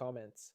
comments.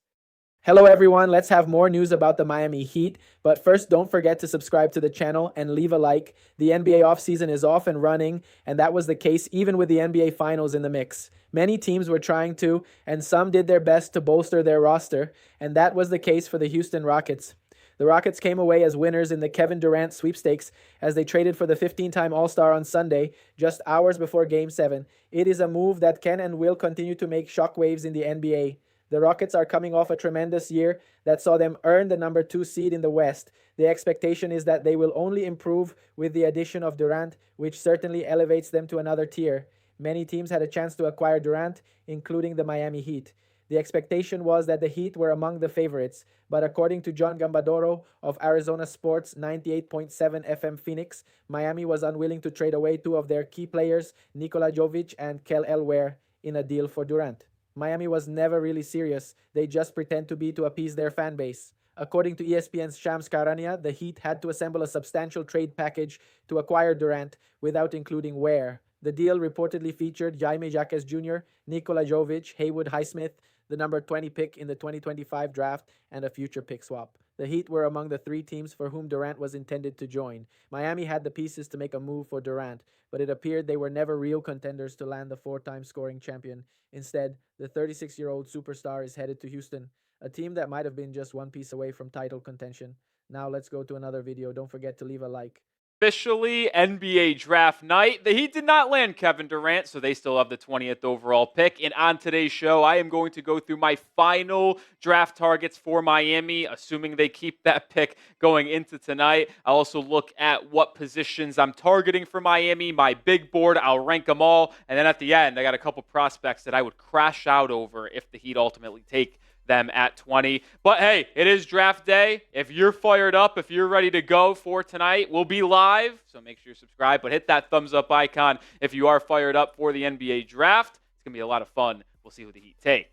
Hello everyone, let's have more news about the Miami Heat, but first don't forget to subscribe to the channel and leave a like. The NBA offseason is off and running, and that was the case even with the NBA Finals in the mix. Many teams were trying to, and some did their best to bolster their roster, and that was the case for the Houston Rockets. The Rockets came away as winners in the Kevin Durant sweepstakes as they traded for the 15-time All-Star on Sunday, just hours before Game 7. It is a move that can and will continue to make shockwaves in the NBA. The Rockets are coming off a tremendous year that saw them earn the number 2 seed in the West. The expectation is that they will only improve with the addition of Durant, which certainly elevates them to another tier. Many teams had a chance to acquire Durant, including the Miami Heat. The expectation was that the Heat were among the favorites, but according to John Gambadoro of Arizona Sports 98.7 FM Phoenix, Miami was unwilling to trade away two of their key players, Nikola Jovic and Kel Elware, in a deal for Durant. Miami was never really serious. They just pretend to be to appease their fan base. According to ESPN's Shams Charania, the Heat had to assemble a substantial trade package to acquire Durant without including Ware. The deal reportedly featured Jaime Jaquez Jr., Nikola Jovic, Haywood Highsmith, the number 20 pick in the 2025 draft, and a future pick swap. The Heat were among the three teams for whom Durant was intended to join. Miami had the pieces to make a move for Durant, but it appeared they were never real contenders to land the 4-time scoring champion. Instead, the 36-year-old superstar is headed to Houston, a team that might have been just one piece away from title contention. Now let's go to another video. Don't forget to leave a like. Officially NBA draft night. The Heat did not land Kevin Durant, so they still have the 20th overall pick. And on today's show, I am going to go through my final draft targets for Miami, assuming they keep that pick going into tonight. I'll also look at what positions I'm targeting for Miami, my big board. I'll rank them all. And then at the end, I got a couple prospects that I would crash out over if the Heat ultimately take them at 20. But hey, it is draft day. If you're fired up, if you're ready to go for tonight, we'll be live. So make sure you subscribe, but hit that thumbs up icon if you are fired up for the NBA draft. It's going to be a lot of fun. We'll see who the Heat take.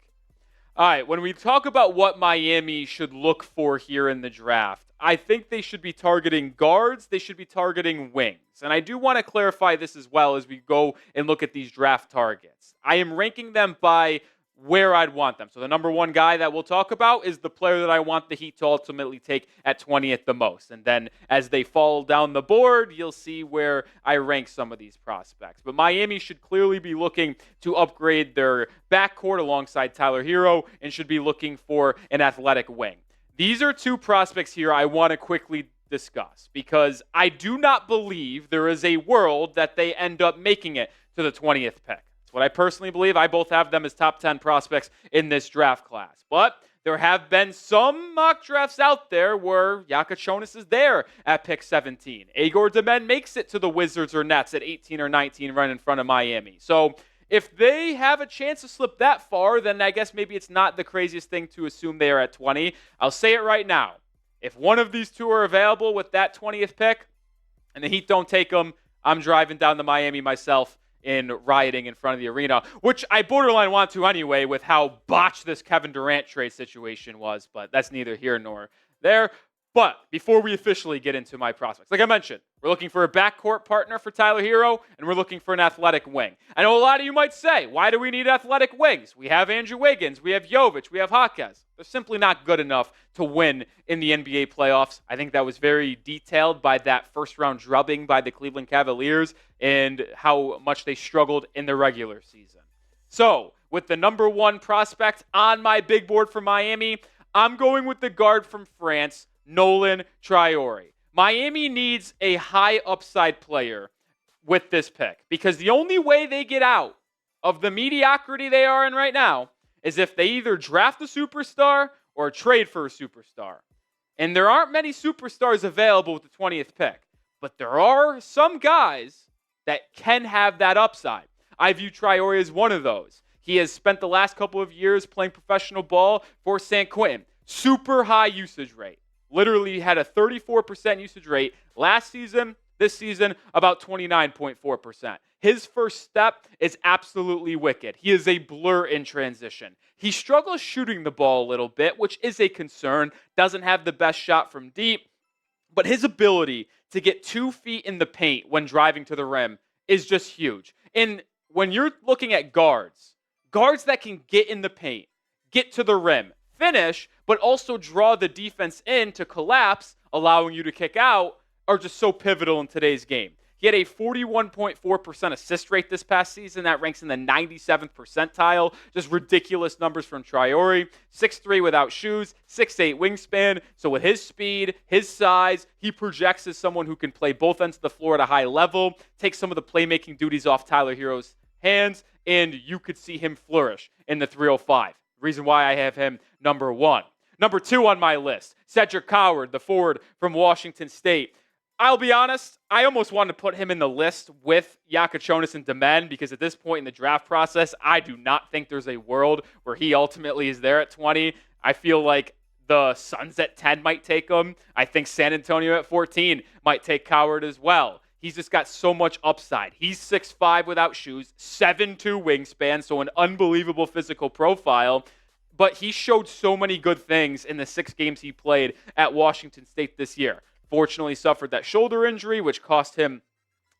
All right, when we talk about what Miami should look for here in the draft, I think they should be targeting guards. They should be targeting wings. And I do want to clarify this as well as we go and look at these draft targets. I am ranking them by where I'd want them. So the number one guy that we'll talk about is the player that I want the Heat to ultimately take at 20 at the most. And then as they fall down the board, you'll see where I rank some of these prospects. But Miami should clearly be looking to upgrade their backcourt alongside Tyler Hero and should be looking for an athletic wing. These are two prospects here I want to quickly discuss because I do not believe there is a world that they end up making it to the 20th pick. What I personally believe. I both have them as top 10 prospects in this draft class. But there have been some mock drafts out there where Jonas is there at pick 17. Igor Demen makes it to the Wizards or Nets at 18 or 19 right in front of Miami. So if they have a chance to slip that far, then I guess maybe it's not the craziest thing to assume they are at 20. I'll say it right now. If one of these two are available with that 20th pick and the Heat don't take them, I'm driving down to Miami myself in rioting in front of the arena, which I borderline want to anyway with how botched this Kevin Durant trade situation was, but that's neither here nor there. But before we officially get into my prospects, like I mentioned, we're looking for a backcourt partner for Tyler Hero, and we're looking for an athletic wing. I know a lot of you might say, why do we need athletic wings? We have Andrew Wiggins, we have Jovic, we have Jaquez. They're simply not good enough to win in the NBA playoffs. I think that was very detailed by that first-round drubbing by the Cleveland Cavaliers and how much they struggled in the regular season. So, with the number one prospect on my big board for Miami, I'm going with the guard from France, Nolan Traore. Miami needs a high upside player with this pick because the only way they get out of the mediocrity they are in right now is if they either draft a superstar or trade for a superstar. And there aren't many superstars available with the 20th pick, but there are some guys that can have that upside. I view Traore as one of those. He has spent the last couple of years playing professional ball for San Quentin. Super high usage rate. Literally had a 34% usage rate last season. This season, about 29.4%. His first step is absolutely wicked. He is a blur in transition. He struggles shooting the ball a little bit, which is a concern. Doesn't have the best shot from deep. But his ability to get 2 feet in the paint when driving to the rim is just huge. And when you're looking at guards that can get in the paint, get to the rim, finish, but also draw the defense in to collapse, allowing you to kick out, are just so pivotal in today's game. He had a 41.4% assist rate this past season. That ranks in the 97th percentile. Just ridiculous numbers from Traore. 6'3" without shoes, 6'8" wingspan. So with his speed, his size, he projects as someone who can play both ends of the floor at a high level, take some of the playmaking duties off Tyler Hero's hands, and you could see him flourish in the 305. Reason why I have him number 1. Number 2 on my list, Cedric Coward, the forward from Washington State. I'll be honest, I almost wanted to put him in the list with Yakachonis and Demen because at this point in the draft process, I do not think there's a world where he ultimately is there at 20. I feel like the Suns at 10 might take him. I think San Antonio at 14 might take Coward as well. He's just got so much upside. He's 6'5" without shoes, 7'2" wingspan, so an unbelievable physical profile. But he showed so many good things in the 6 games he played at Washington State this year. Fortunately, suffered that shoulder injury, which cost him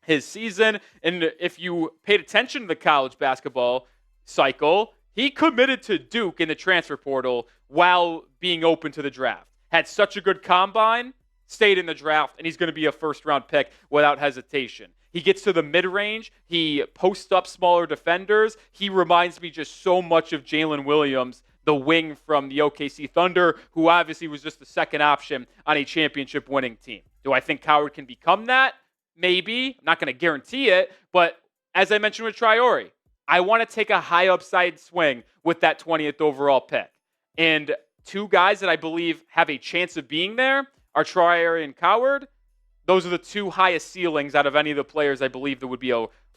his season. And if you paid attention to the college basketball cycle, he committed to Duke in the transfer portal while being open to the draft. Had such a good combine, stayed in the draft, and he's going to be a first-round pick without hesitation. He gets to the mid-range. He posts up smaller defenders. He reminds me just so much of Jalen Williams, the wing from the OKC Thunder, who obviously was just the second option on a championship-winning team. Do I think Coward can become that? Maybe. I'm not going to guarantee it, but as I mentioned with Traore, I want to take a high upside swing with that 20th overall pick. And 2 guys that I believe have a chance of being there are Traore and Coward. Those are the 2 highest ceilings out of any of the players I believe that would be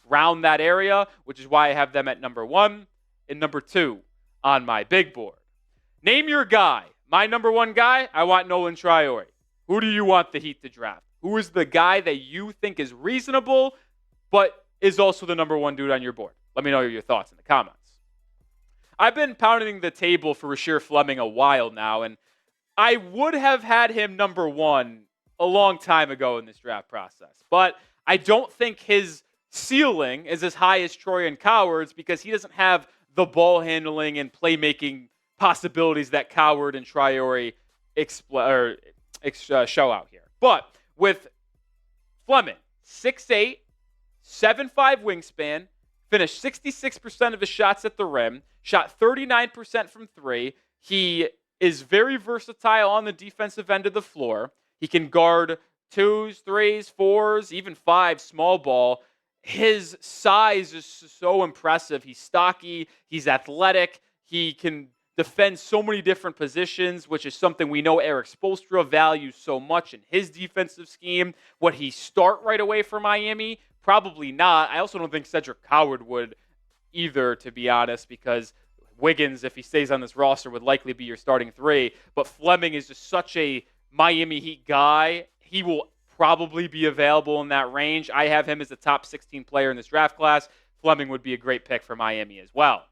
around that area, which is why I have them at number 1 and number 2 on my big board. Name your guy. My number 1 guy, I want Nolan Traore. Who do you want the Heat to draft? Who is the guy that you think is reasonable, but is also the number 1 dude on your board? Let me know your thoughts in the comments. I've been pounding the table for Rasheer Fleming a while now, and I would have had him number 1 a long time ago in this draft process. But I don't think his ceiling is as high as Troy and Coward's because he doesn't have the ball handling and playmaking possibilities that Coward and Traore show out here. But with Fleming, 6'8", 7'5" wingspan, finished 66% of his shots at the rim, shot 39% from 3. He is very versatile on the defensive end of the floor. He can guard 2s, 3s, 4s, even 5 small ball. His size is so impressive. He's stocky. He's athletic. He can defend so many different positions, which is something we know Eric Spoelstra values so much in his defensive scheme. Would he start right away for Miami? Probably not. I also don't think Cedric Coward would either, to be honest, because Wiggins, if he stays on this roster, would likely be your starting 3. But Fleming is just such a Miami Heat guy. He will probably be available in that range. I have him as the top 16 player in this draft class. Fleming would be a great pick for Miami as well.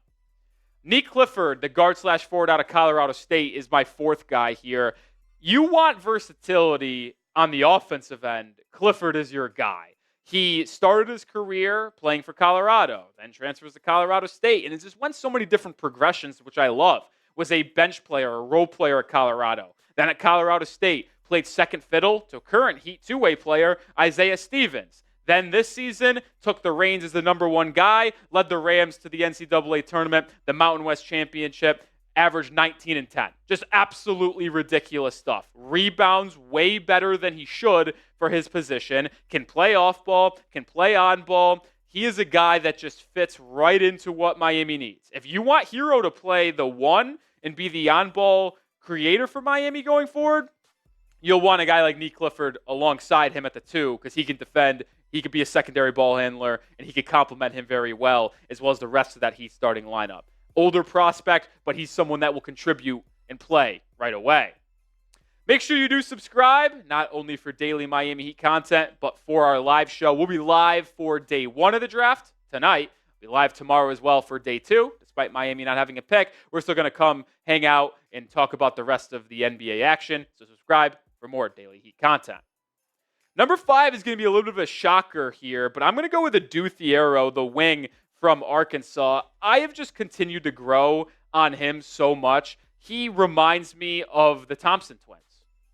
Nick Clifford, the guard/forward out of Colorado State, is my 4th guy here. You want versatility on the offensive end. Clifford is your guy. He started his career playing for Colorado, then transfers to Colorado State, and it just went so many different progressions, which I love. Was a bench player, a role player at Colorado. Then at Colorado State, played second fiddle to current Heat 2-way player Isaiah Stevens. Then this season, took the reins as the number 1 guy, led the Rams to the NCAA tournament, the Mountain West Championship, averaged 19 and 10. Just absolutely ridiculous stuff. Rebounds way better than he should for his position. Can play off ball, can play on ball. He is a guy that just fits right into what Miami needs. If you want Hero to play the 1 and be the on-ball creator for Miami going forward, you'll want a guy like Nick Clifford alongside him at the 2 because he can defend, he could be a secondary ball handler, and he could complement him very well, as well as the rest of that Heat starting lineup. Older prospect, but he's someone that will contribute and play right away. Make sure you do subscribe, not only for daily Miami Heat content, but for our live show. We'll be live for day 1 of the draft tonight. We'll be live tomorrow as well for day 2. Despite Miami not having a pick, we're still going to come hang out and talk about the rest of the NBA action. So subscribe for more daily Heat content. Number 5 is going to be a little bit of a shocker here, but I'm going to go with Adou Thiero, the wing from Arkansas. I have just continued to grow on him so much. He reminds me of the Thompson twins.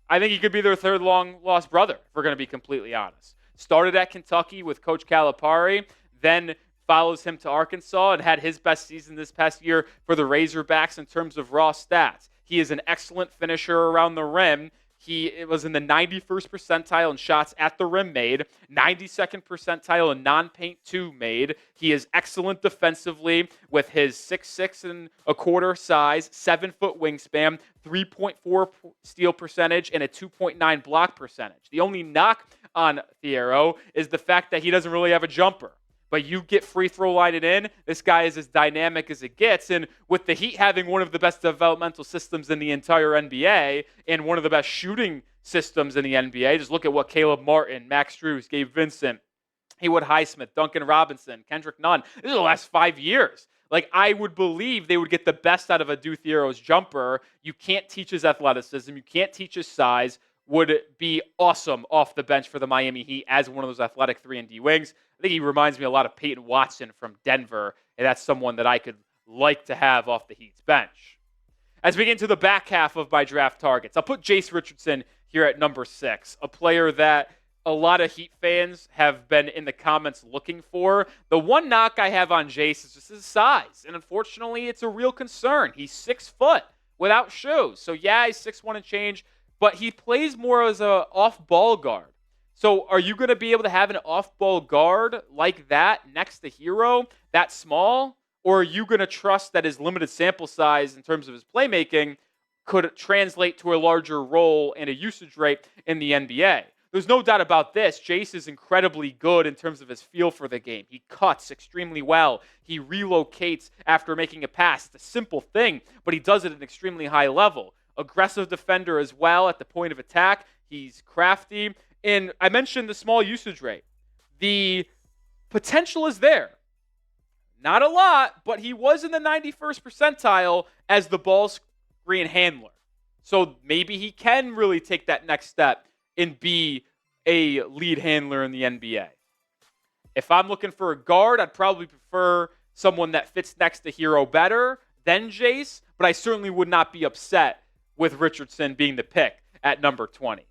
I think he could be their third long-lost brother, if we're going to be completely honest. Started at Kentucky with Coach Calipari, then follows him to Arkansas and had his best season this past year for the Razorbacks in terms of raw stats. He is an excellent finisher around the rim. He was in the 91st percentile in shots at the rim made, 92nd percentile in non-paint 2 made. He is excellent defensively with his 6'6" and a quarter size, 7-foot wingspan, 3.4 steal percentage, and a 2.9 block percentage. The only knock on Thiero is the fact that he doesn't really have a jumper. But you get free throw line it in, this guy is as dynamic as it gets. And with the Heat having one of the best developmental systems in the entire NBA and one of the best shooting systems in the NBA, just look at what Caleb Martin, Max Strus, Gabe Vincent, Haywood Highsmith, Duncan Robinson, Kendrick Nunn. This is the last 5 years. Like, I would believe they would get the best out of a Adou Thiero's jumper. You can't teach his athleticism. You can't teach his size. Would be awesome off the bench for the Miami Heat as one of those athletic 3-and-D wings. I think he reminds me a lot of Peyton Watson from Denver, and that's someone that I could like to have off the Heat's bench. As we get into the back half of my draft targets, I'll put Jace Richardson here at number 6, a player that a lot of Heat fans have been in the comments looking for. The one knock I have on Jace is just his size, and unfortunately, it's a real concern. He's 6 foot without shoes. So yeah, he's 6'1" and change, but he plays more as an off-ball guard. So are you going to be able to have an off-ball guard like that next to Hero, that small? Or are you going to trust that his limited sample size in terms of his playmaking could translate to a larger role and a usage rate in the NBA? There's no doubt about this. Jace is incredibly good in terms of his feel for the game. He cuts extremely well. He relocates after making a pass. It's a simple thing, but he does it at an extremely high level. Aggressive defender as well at the point of attack. He's crafty. And I mentioned the small usage rate. The potential is there. Not a lot, but he was in the 91st percentile as the ball screen handler. So maybe he can really take that next step and be a lead handler in the NBA. If I'm looking for a guard, I'd probably prefer someone that fits next to Hero better than Jace, but I certainly would not be upset with Richardson being the pick at number 20.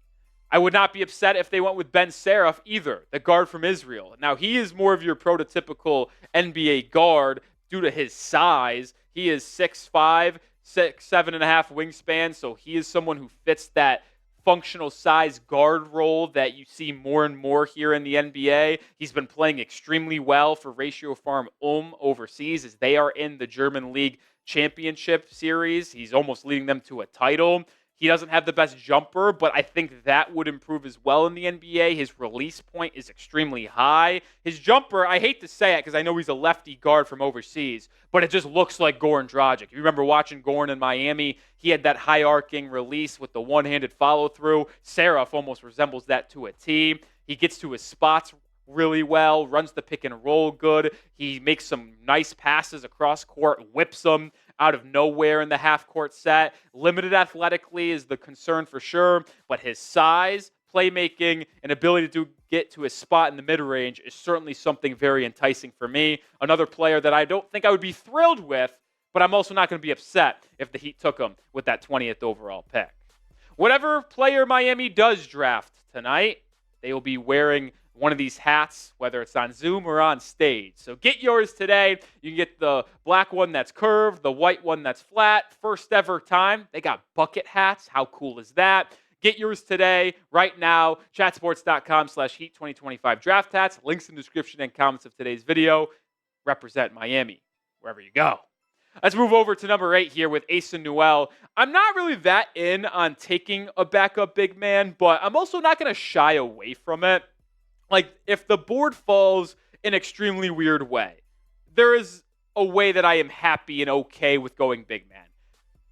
I would not be upset if they went with Ben Seraph either, the guard from Israel. Now, he is more of your prototypical NBA guard due to his size. He is 6'5", 7.5 wingspan, so he is someone who fits that functional size guard role that you see more and more here in the NBA. He's been playing extremely well for Ratio Farm overseas as they are in the German League Championship Series. He's almost leading them to a title. He doesn't have the best jumper, but I think that would improve as well in the NBA. His release point is extremely high. His jumper, I hate to say it because I know he's a lefty guard from overseas, but it just looks like Goran Dragic. If you remember watching Goran in Miami, he had that high-arcing release with the one-handed follow-through. Seraph almost resembles that to a T. He gets to his spots really well, runs the pick and roll good. He makes some nice passes across court, whips them out of nowhere in the half-court set. Limited athletically is the concern for sure, but his size, playmaking, and ability to get to his spot in the mid-range is certainly something very enticing for me. Another player that I don't think I would be thrilled with, but I'm also not going to be upset if the Heat took him with that 20th overall pick. Whatever player Miami does draft tonight, they will be wearing one of these hats, whether it's on Zoom or on stage. So get yours today. You can get the black one that's curved, the white one that's flat. First ever time. They got bucket hats. How cool is that? Get yours today, right now. Chatsports.com/Heat2025 draft hats. Links in the description and comments of today's video. Represent Miami wherever you go. Let's move over to number 8 here with Asa Newell. I'm not really that in on taking a backup big man, but I'm also not going to shy away from it. Like, if the board falls in an extremely weird way, there is a way that I am happy and okay with going big man.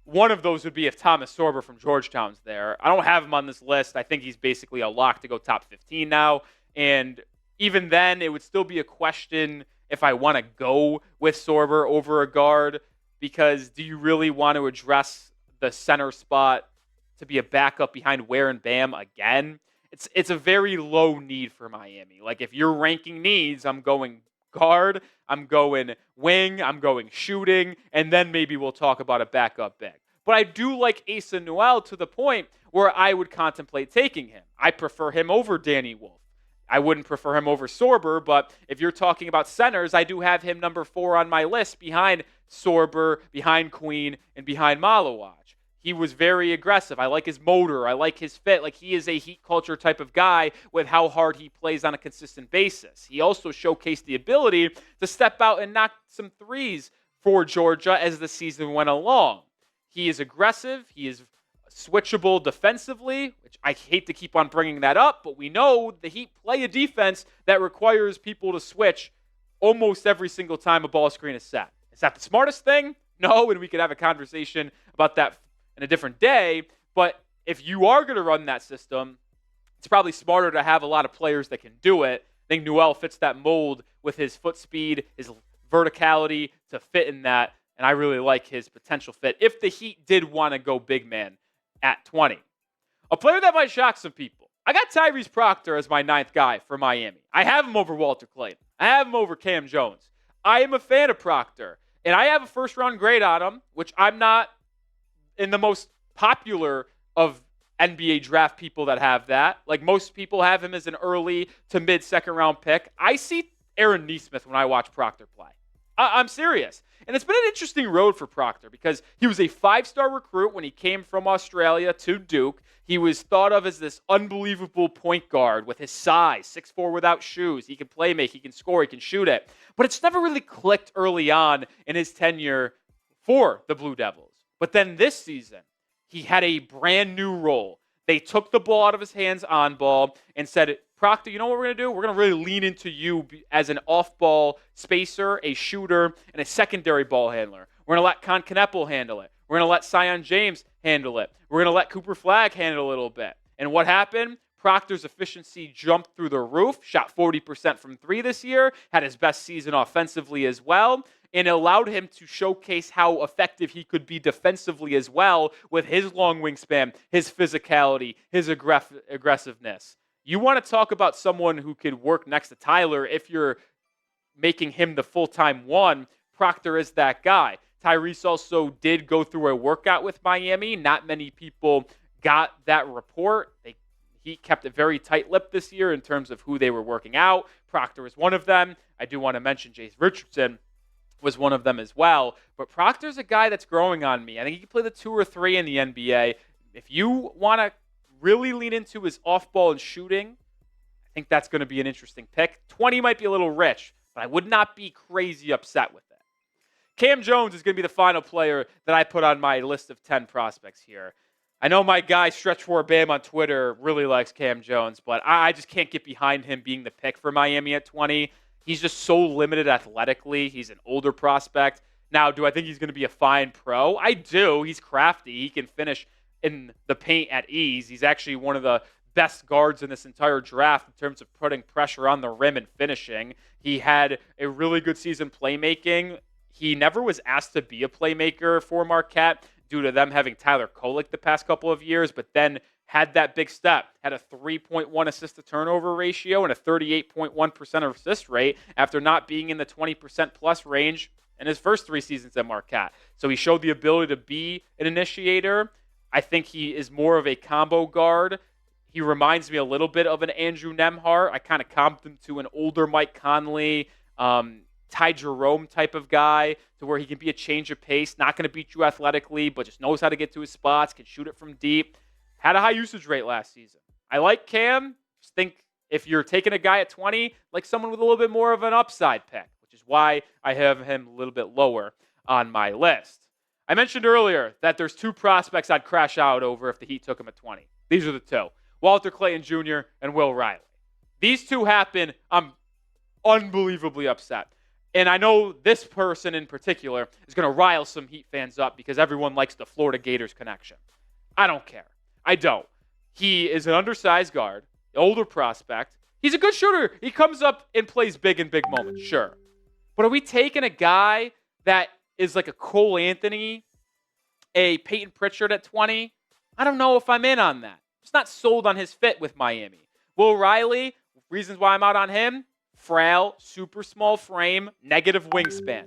One of those would be if Thomas Sorber from Georgetown's there. I don't have him on this list. I think he's basically a lock to go top 15 now. And even then, it would still be a question if I want to go with Sorber over a guard, because do you really want to address the center spot to be a backup behind Ware and Bam again? It's a very low need for Miami. Like, if you're ranking needs, I'm going guard, I'm going wing, I'm going shooting, and then maybe we'll talk about a backup big. But I do like Asa Noel to the point where I would contemplate taking him. I prefer him over Danny Wolf. I wouldn't prefer him over Sorber, but if you're talking about centers, I do have him number 4 on my list behind Sorber, behind Queen, and behind Malawaj. He was very aggressive. I like his motor. I like his fit. Like, he is a heat culture type of guy with how hard he plays on a consistent basis. He also showcased the ability to step out and knock some threes for Georgia as the season went along. He is aggressive. He is switchable defensively, which I hate to keep on bringing that up, but we know the Heat play a defense that requires people to switch almost every single time a ball screen is set. Is that the smartest thing? No, and we could have a conversation about that in a different day, but if you are going to run that system, it's probably smarter to have a lot of players that can do it. I think Noel fits that mold with his foot speed, his verticality to fit in that, and I really like his potential fit if the Heat did want to go big man at 20. A player that might shock some people. I got Tyrese Proctor as my 9th guy for Miami. I have him over Walter Clayton. I have him over Cam Jones. I am a fan of Proctor, and I have a first-round grade on him, which I'm not in the most popular of NBA draft people that have that. Like, most people have him as an early to mid-second round pick. I see Aaron Nesmith when I watch Proctor play. I'm serious. And it's been an interesting road for Proctor because he was a 5-star recruit when he came from Australia to Duke. He was thought of as this unbelievable point guard with his size, 6'4" without shoes. He can play make, he can score, he can shoot it. But it's never really clicked early on in his tenure for the Blue Devils. But then this season, he had a brand new role. They took the ball out of his hands on ball and said, Proctor, you know what we're going to do? We're going to really lean into you as an off-ball spacer, a shooter, and a secondary ball handler. We're going to let Con Kneppel handle it. We're going to let Sion James handle it. We're going to let Cooper Flagg handle it a little bit. And what happened? Proctor's efficiency jumped through the roof, shot 40% from 3 this year, had his best season offensively as well, and it allowed him to showcase how effective he could be defensively as well with his long wingspan, his physicality, his aggressiveness. You want to talk about someone who could work next to Tyler if you're making him the full-time one. Proctor is that guy. Tyrese also did go through a workout with Miami. Not many people got that report. He kept it very tight-lipped this year in terms of who they were working out. Proctor is one of them. I do want to mention Jace Richardson was one of them as well. But Proctor's a guy that's growing on me. I think he can play the 2 or 3 in the NBA. If you want to really lean into his off-ball and shooting, I think that's going to be an interesting pick. 20 might be a little rich, but I would not be crazy upset with it. Cam Jones is going to be the final player that I put on my list of 10 prospects here. I know my guy Stretch 4 Bam on Twitter really likes Cam Jones, but I just can't get behind him being the pick for Miami at 20. He's just so limited athletically. He's an older prospect. Now, do I think he's going to be a fine pro? I do. He's crafty. He can finish in the paint at ease. He's actually one of the best guards in this entire draft in terms of putting pressure on the rim and finishing. He had a really good season playmaking. He never was asked to be a playmaker for Marquette due to them having Tyler Kolek the past couple of years, but then had that big step, had a 3.1 assist-to-turnover ratio and a 38.1% assist rate after not being in the 20% plus range in his first 3 seasons at Marquette. So he showed the ability to be an initiator. I think he is more of a combo guard. He reminds me a little bit of an Andrew Nembhard. I kind of comped him to an older Mike Conley, Ty Jerome type of guy, to where he can be a change of pace, not going to beat you athletically, but just knows how to get to his spots, can shoot it from deep. Had a high usage rate last season. I like Cam. Just think if you're taking a guy at 20, like someone with a little bit more of an upside pick, which is why I have him a little bit lower on my list. I mentioned earlier that there's 2 prospects I'd crash out over if the Heat took him at 20. These are the 2. Walter Clayton Jr. and Will Riley. These 2 happen. I'm unbelievably upset. And I know this person in particular is going to rile some Heat fans up because everyone likes the Florida Gators connection. I don't care. I don't. He is an undersized guard, older prospect. He's a good shooter. He comes up and plays big in big moments, sure. But are we taking a guy that is like a Cole Anthony, a Peyton Pritchard at 20? I don't know if I'm in on that. Just not sold on his fit with Miami. Will Riley, reasons why I'm out on him, frail, super small frame, negative wingspan.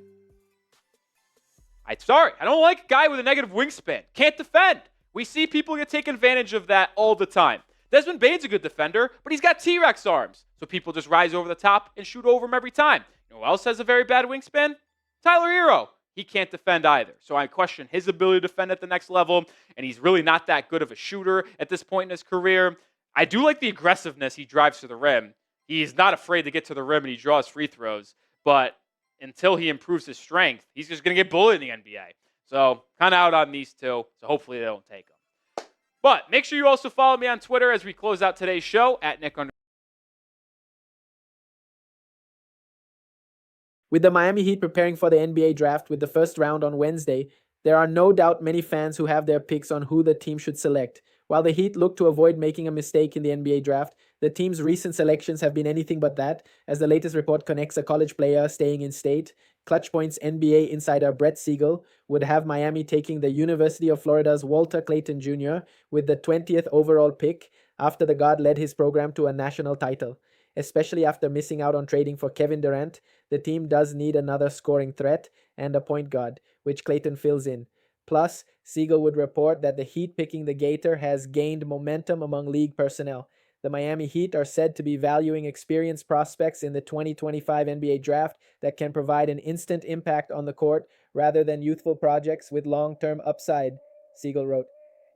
Sorry, I don't like a guy with a negative wingspan. Can't defend. We see people get taken advantage of that all the time. Desmond Bane's a good defender, but he's got T-Rex arms. So people just rise over the top and shoot over him every time. You know who else has a very bad wingspan? Tyler Hero. He can't defend either. So I question his ability to defend at the next level, and he's really not that good of a shooter at this point in his career. I do like the aggressiveness he drives to the rim. He's not afraid to get to the rim and he draws free throws, but until he improves his strength, he's just going to get bullied in the NBA. So kind of out on these two. So hopefully they don't take him. But make sure you also follow me on Twitter as we close out today's show at Nick. With the Miami Heat preparing for the NBA draft with the first round on Wednesday, there are no doubt many fans who have their picks on who the team should select. While the Heat look to avoid making a mistake in the NBA draft, the team's recent selections have been anything but that, as the latest report connects a college player staying in state. Clutch Points NBA insider Brett Siegel would have Miami taking the University of Florida's Walter KLAYTON Jr. with the 20th overall pick after the guard led his program to a national title. Especially after missing out on trading for Kevin Durant, the team does need another scoring threat and a point guard, which KLAYTON fills in. Plus, Siegel would report that the Heat picking the Gator has gained momentum among league personnel. The Miami Heat are said to be valuing experienced prospects in the 2025 NBA draft that can provide an instant impact on the court rather than youthful projects with long-term upside, Siegel wrote.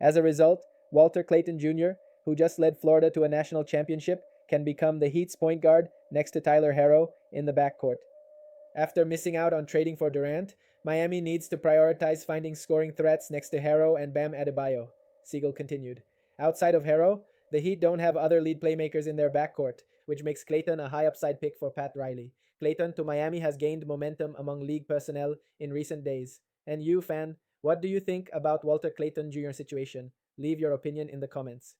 As a result, Walter KLAYTON Jr., who just led Florida to a national championship, can become the Heat's point guard next to Tyler Hero in the backcourt. After missing out on trading for Durant, Miami needs to prioritize finding scoring threats next to Hero and Bam Adebayo, Siegel continued. Outside of Hero, the Heat don't have other lead playmakers in their backcourt, which makes KLAYTON a high upside pick for Pat Riley. KLAYTON to Miami has gained momentum among league personnel in recent days. And you, fan, what do you think about Walter KLAYTON Jr.'s situation? Leave your opinion in the comments.